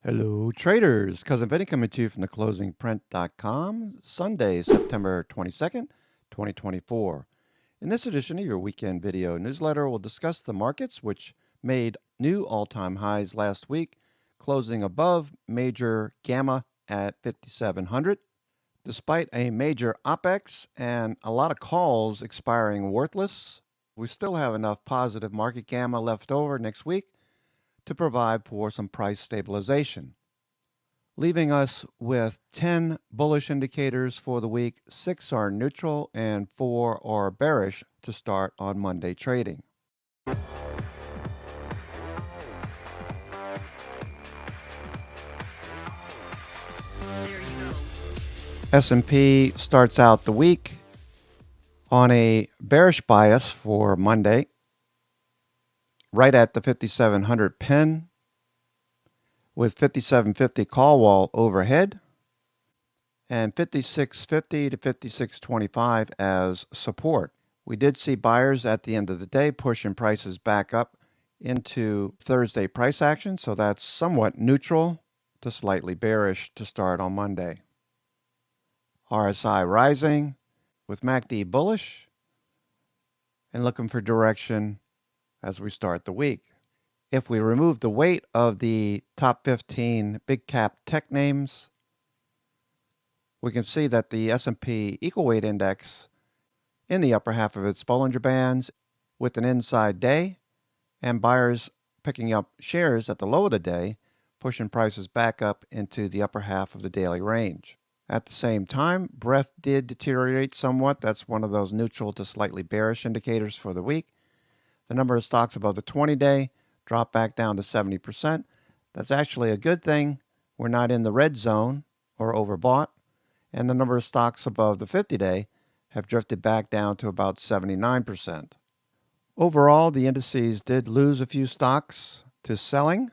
Hello, traders. Cousin Vinny coming to you from theclosingprint.com, Sunday, September 22nd, 2024. In this edition of your weekend video newsletter, we'll discuss the markets, which made new all-time highs last week, closing above major gamma at 5,700. Despite a major OPEX and a lot of calls expiring worthless, we still have enough positive market gamma left over next week to provide for some price stabilization, leaving us with 10 bullish indicators for the week. 6 are neutral and 4 are bearish to start on Monday trading. S&P starts out the week on a bearish bias for Monday, right at the 5,700 pin, with 5,750 call wall overhead and 5650 to 5625 as support. We did see buyers at the end of the day pushing prices back up into Thursday price action, so that's somewhat neutral to slightly bearish to start on Monday. RSI rising with MACD bullish and looking for direction as we start the week. If we remove the weight of the top 15 big cap tech names, we can see that the S&P equal weight index in the upper half of its Bollinger Bands with an inside day, and buyers picking up shares at the low of the day, pushing prices back up into the upper half of the daily range. At the same time, breadth did deteriorate somewhat. That's one of those neutral to slightly bearish indicators for the week. The number of stocks above the 20-day dropped back down to 70%. That's actually a good thing. We're not in the red zone or overbought. And the number of stocks above the 50-day have drifted back down to about 79%. Overall, the indices did lose a few stocks to selling,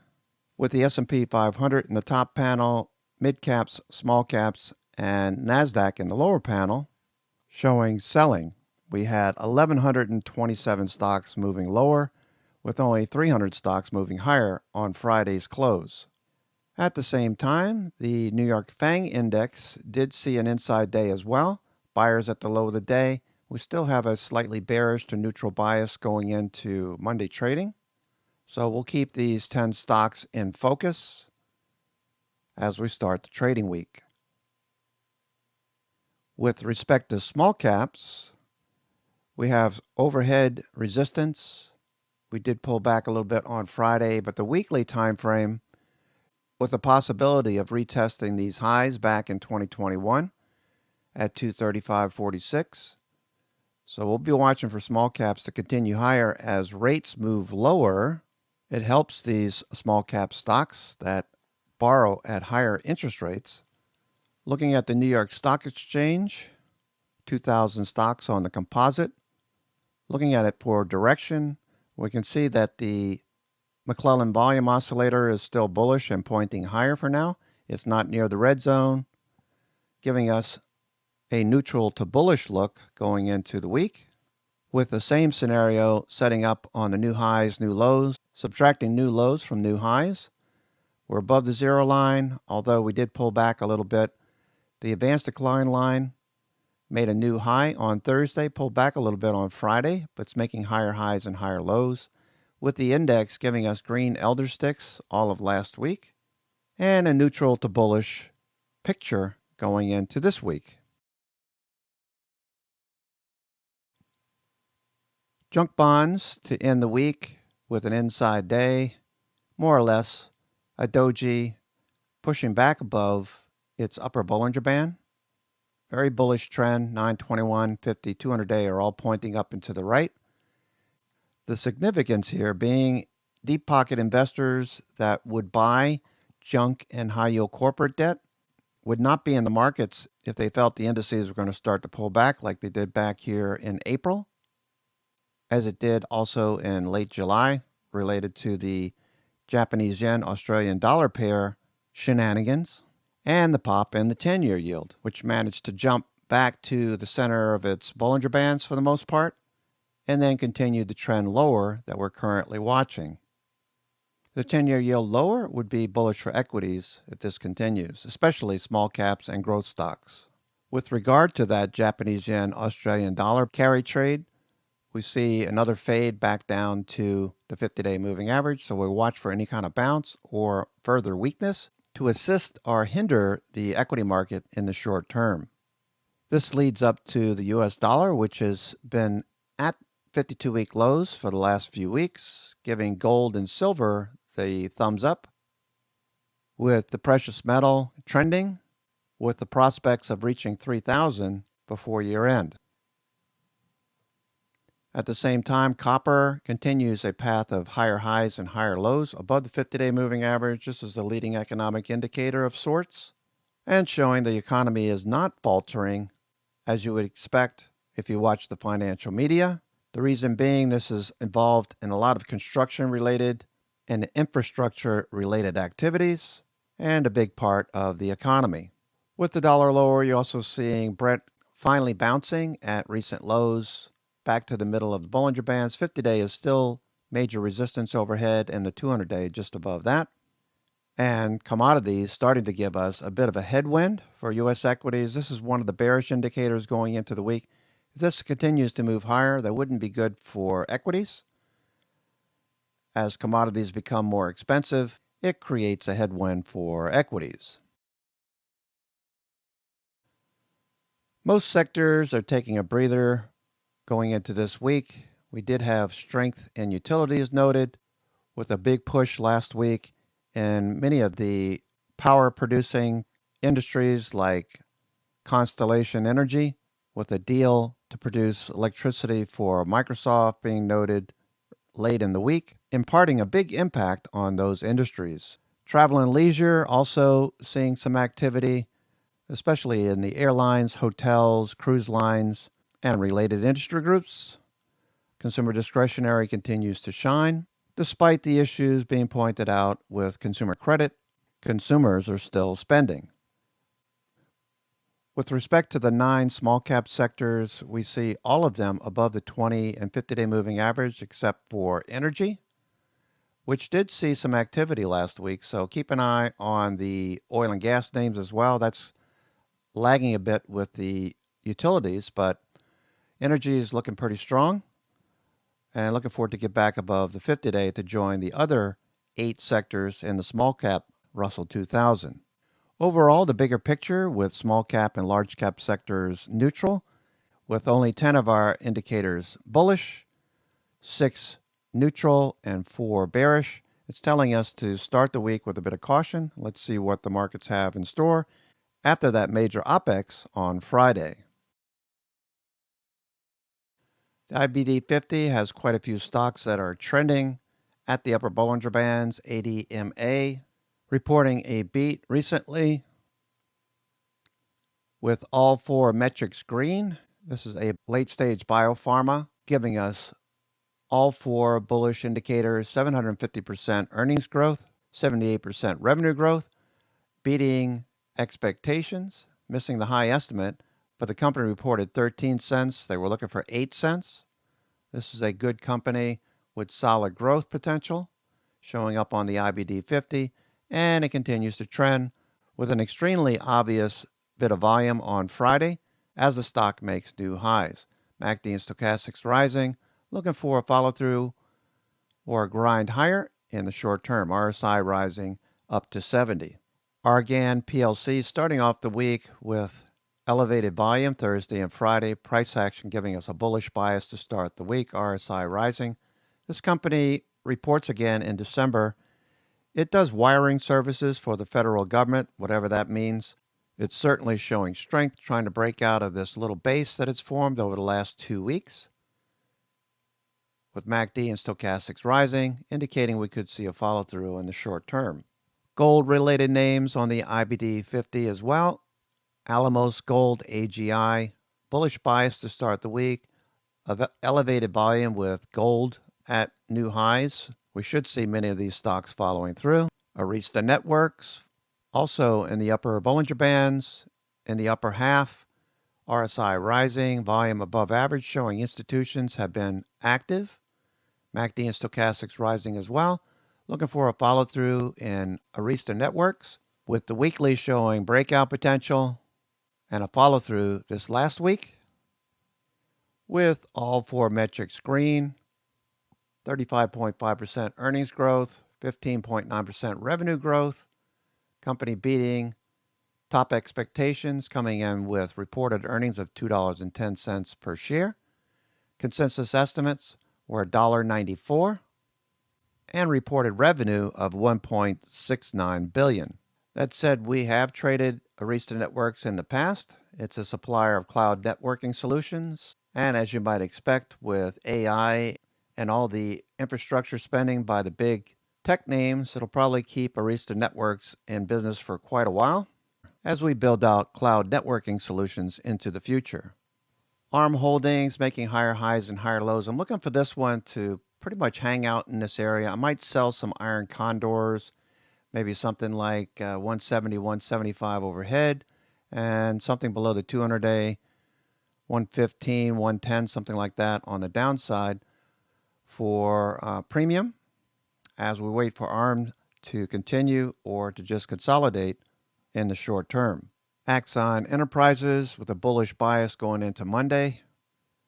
with the S&P 500 in the top panel, mid caps, small caps, and NASDAQ in the lower panel showing selling. We had 1,127 stocks moving lower, with only 300 stocks moving higher on Friday's close. At the same time, the New York FANG index did see an inside day as well. Buyers at the low of the day. We still have a slightly bearish to neutral bias going into Monday trading. So we'll keep these 10 stocks in focus as we start the trading week. With respect to small caps, we have overhead resistance. We did pull back a little bit on Friday, but the weekly time frame, with the possibility of retesting these highs back in 2021 at 235.46. So we'll be watching for small caps to continue higher as rates move lower. It helps these small cap stocks that borrow at higher interest rates. Looking at the New York Stock Exchange, 2,000 stocks on the composite. Looking at it for direction, we can see that the McClellan volume oscillator is still bullish and pointing higher for now. It's not near the red zone, giving us a neutral to bullish look going into the week, with the same scenario setting up on the new highs, new lows, subtracting new lows from new highs. We're above the zero line, although we did pull back a little bit. The advanced decline line made a new high on Thursday, pulled back a little bit on Friday, but it's making higher highs and higher lows, with the index giving us green elder sticks all of last week, and a neutral to bullish picture going into this week. Junk bonds to end the week with an inside day, more or less a doji pushing back above its upper Bollinger Band. Very bullish trend, 921, 50, 200-day are all pointing up and to the right. The significance here being deep pocket investors that would buy junk and high yield corporate debt would not be in the markets if they felt the indices were going to start to pull back like they did back here in April, as it did also in late July related to the Japanese yen Australian dollar pair shenanigans, and the pop in the 10-year yield, which managed to jump back to the center of its Bollinger Bands for the most part, and then continued the trend lower that we're currently watching. The 10-year yield lower would be bullish for equities if this continues, especially small caps and growth stocks. With regard to that Japanese yen Australian dollar carry trade, we see another fade back down to the 50-day moving average, so we'll watch for any kind of bounce or further weakness to assist or hinder the equity market in the short term. This leads up to the US dollar, which has been at 52-week lows for the last few weeks, giving gold and silver the thumbs up, with the precious metal trending, with the prospects of reaching 3,000 before year end. At the same time, copper continues a path of higher highs and higher lows above the 50-day moving average. This is a leading economic indicator of sorts, and showing the economy is not faltering as you would expect if you watch the financial media. The reason being, this is involved in a lot of construction-related and infrastructure-related activities, and a big part of the economy. With the dollar lower, you're also seeing Brent finally bouncing at recent lows back to the middle of the Bollinger Bands. 50-day is still major resistance overhead, and the 200-day just above that. And commodities starting to give us a bit of a headwind for U.S. equities. This is one of the bearish indicators going into the week. If this continues to move higher, that wouldn't be good for equities. As commodities become more expensive, it creates a headwind for equities. Most sectors are taking a breather going into this week. We did have strength in utilities noted, with a big push last week in many of the power-producing industries like Constellation Energy, with a deal to produce electricity for Microsoft being noted late in the week, imparting a big impact on those industries. Travel and leisure also seeing some activity, especially in the airlines, hotels, cruise lines, and related industry groups. Consumer discretionary continues to shine. Despite the issues being pointed out with consumer credit, consumers are still spending. With respect to the 9 small cap sectors, we see all of them above the 20 and 50-day moving average except for energy, which did see some activity last week. So keep an eye on the oil and gas names as well. That's lagging a bit with the utilities, but energy is looking pretty strong. And looking forward to get back above the 50-day to join the other 8 sectors in the small cap Russell 2000. Overall, the bigger picture with small cap and large cap sectors neutral, with only 10 of our indicators bullish, 6 neutral, and 4 bearish. It's telling us to start the week with a bit of caution. Let's see what the markets have in store after that major OPEX on Friday. The IBD 50 has quite a few stocks that are trending at the upper Bollinger Bands. ADMA reporting a beat recently with all 4 metrics green. This is a late-stage biopharma giving us all 4 bullish indicators: 750% earnings growth, 78% revenue growth, beating expectations, missing the high estimate, but the company reported 13 cents. They were looking for 8 cents. This is a good company with solid growth potential, showing up on the IBD 50, and it continues to trend with an extremely obvious bit of volume on Friday as the stock makes new highs. MACD and stochastics rising, looking for a follow-through or a grind higher in the short term. RSI rising up to 70. Argan PLC starting off the week with elevated volume Thursday and Friday. Price action giving us a bullish bias to start the week. RSI rising. This company reports again in December. It does wiring services for the federal government, whatever that means. It's certainly showing strength, trying to break out of this little base that it's formed over the last 2 weeks, with MACD and stochastics rising, indicating we could see a follow-through in the short term. Gold-related names on the IBD 50 as well. Alamos Gold, AGI, bullish bias to start the week. Elevated volume with gold at new highs. We should see many of these stocks following through. Arista Networks, also in the upper Bollinger Bands, in the upper half. RSI rising, volume above average, showing institutions have been active. MACD and stochastics rising as well. Looking for a follow through in Arista Networks, with the weekly showing breakout potential and a follow through this last week with all four metrics green: 35.5% earnings growth, 15.9% revenue growth, company beating top expectations, coming in with reported earnings of $2.10 per share. Consensus estimates were $1.94 and reported revenue of $1.69 billion. That said, we have traded Arista Networks in the past. It's a supplier of cloud networking solutions. And as you might expect with AI and all the infrastructure spending by the big tech names, it'll probably keep Arista Networks in business for quite a while as we build out cloud networking solutions into the future. ARM Holdings making higher highs and higher lows. I'm looking for this one to pretty much hang out in this area. I might sell some iron condors, maybe something like 170, 175 overhead, and something below the 200-day, 115, 110, something like that on the downside for premium as we wait for ARM to continue or to just consolidate in the short term. Axon Enterprises with a bullish bias going into Monday,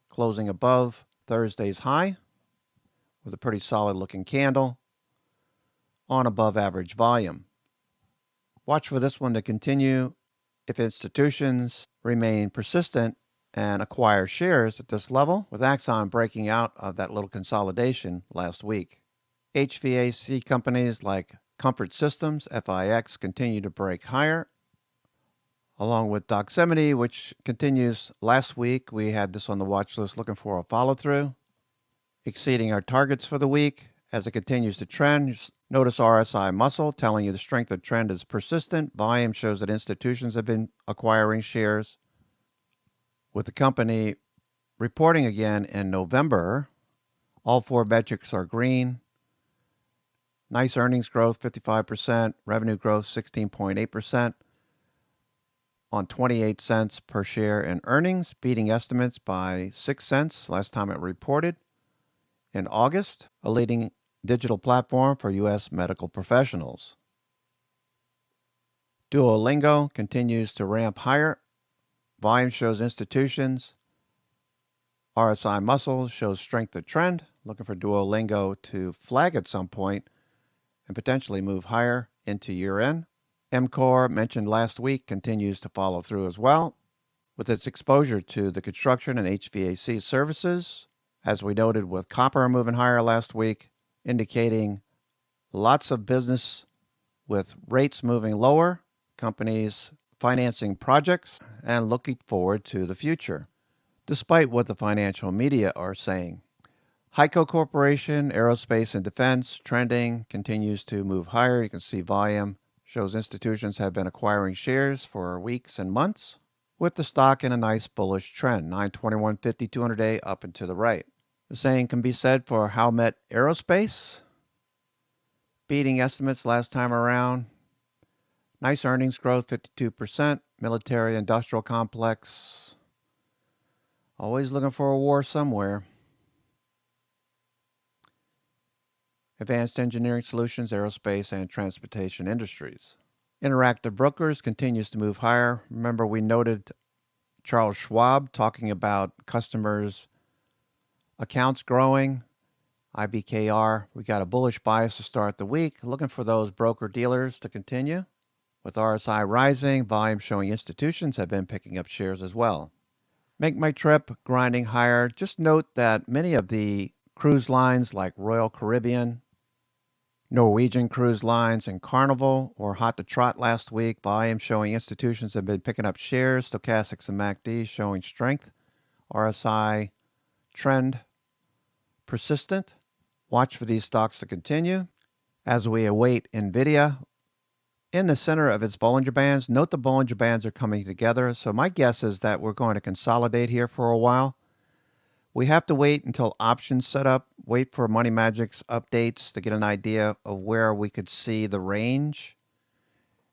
closing above Thursday's high with a pretty solid looking candle on above average volume. Watch for this one to continue if institutions remain persistent and acquire shares at this level, with Axon breaking out of that little consolidation last week. HVAC companies like Comfort Systems, FIX, continue to break higher, along with Doximity, which continues. Last week, we had this on the watch list looking for a follow-through, exceeding our targets for the week as it continues to trend. Notice RSI muscle telling you the strength of trend is persistent. Volume shows that institutions have been acquiring shares, with the company reporting again in November. All four metrics are green. Nice earnings growth, 55%. Revenue growth, 16.8%. On 28 cents per share in earnings, beating estimates by 6 cents last time it reported in August, a leading digital platform for U.S. medical professionals. Duolingo continues to ramp higher. Volume shows institutions. RSI muscle shows strength of trend. Looking for Duolingo to flag at some point and potentially move higher into year end. MCOR, mentioned last week, continues to follow through as well with its exposure to the construction and HVAC services, as we noted with copper moving higher last week, indicating lots of business with rates moving lower, companies financing projects, and looking forward to the future, despite what the financial media are saying. Heiko Corporation, aerospace and defense, trending, continues to move higher. You can see volume shows institutions have been acquiring shares for weeks and months, with the stock in a nice bullish trend, 921.50, 200-day up and to the right. The same can be said for Howmet Aerospace, beating estimates last time around. Nice earnings growth, 52%. Military industrial complex, always looking for a war somewhere. Advanced Engineering Solutions, Aerospace, and Transportation Industries. Interactive Brokers continues to move higher. Remember, we noted Charles Schwab talking about customers' accounts growing. IBKR, we got a bullish bias to start the week. Looking for those broker-dealers to continue. With RSI rising, volume showing institutions have been picking up shares as well. Make My Trip grinding higher. Just note that many of the cruise lines like Royal Caribbean, Norwegian Cruise Lines, and Carnival were hot to trot last week. Volume showing institutions have been picking up shares. Stochastics and MACD showing strength. RSI trend persistent. Watch for these stocks to continue as we await NVIDIA in the center of its Bollinger Bands. Note the Bollinger Bands are coming together, so my guess is that we're going to consolidate here for a while. We have to wait until options set up, wait for Money Magic's updates to get an idea of where we could see the range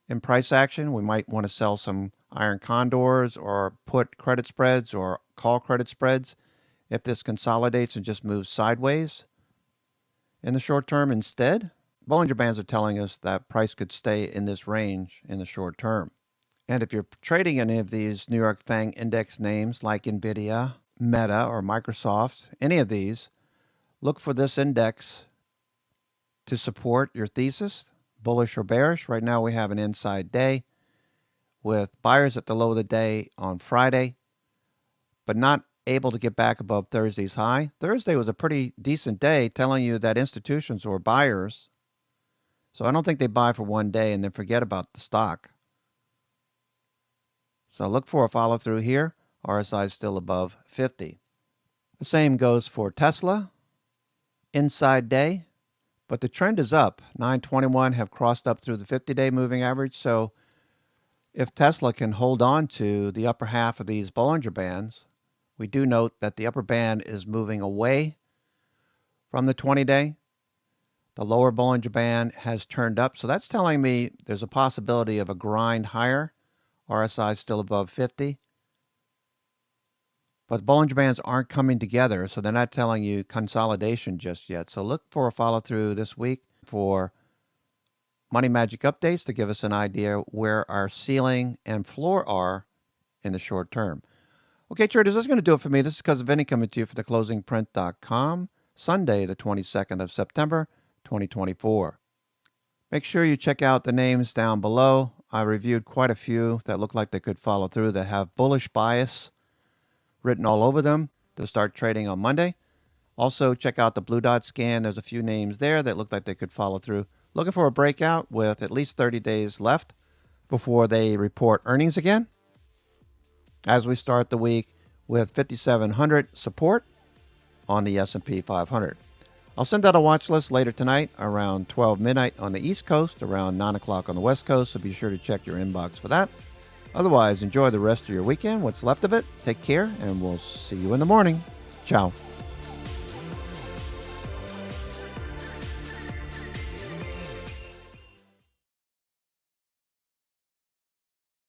in price action. We might want to sell some iron condors or put credit spreads or call credit spreads if this consolidates and just moves sideways in the short term instead. Bollinger Bands are telling us that price could stay in this range in the short term. And if you're trading any of these New York FANG index names like NVIDIA, Meta, or Microsoft, any of these, look for this index to support your thesis, bullish or bearish. Right now we have an inside day with buyers at the low of the day on Friday, but not able to get back above Thursday's high. Thursday was a pretty decent day, telling you that institutions were buyers. So I don't think they buy for one day and then forget about the stock. So look for a follow through here. RSI is still above 50. The same goes for Tesla. Inside day, but the trend is up. 921 have crossed up through the 50-day moving average. So if Tesla can hold on to the upper half of these Bollinger Bands, we do note that the upper band is moving away from the 20-day. The lower Bollinger Band has turned up. So that's telling me there's a possibility of a grind higher. RSI is still above 50. But Bollinger Bands aren't coming together, so they're not telling you consolidation just yet. So look for a follow-through this week for Money Magic updates to give us an idea where our ceiling and floor are in the short term. Okay, traders, that's going to do it for me. This is Cousin Vinny coming to you for theclosingprint.com, Sunday, the 22nd of September, 2024. Make sure you check out the names down below. I reviewed quite a few that look like they could follow through, that have bullish bias written all over them to start trading on Monday. Also, check out the blue dot scan. There's a few names there that look like they could follow through. Looking for a breakout with at least 30 days left before they report earnings again. As we start the week with 5,700 support on the S&P 500. I'll send out a watch list later tonight around 12 midnight on the East Coast, around 9 o'clock on the West Coast, so be sure to check your inbox for that. Otherwise, enjoy the rest of your weekend, what's left of it. Take care, and we'll see you in the morning. Ciao.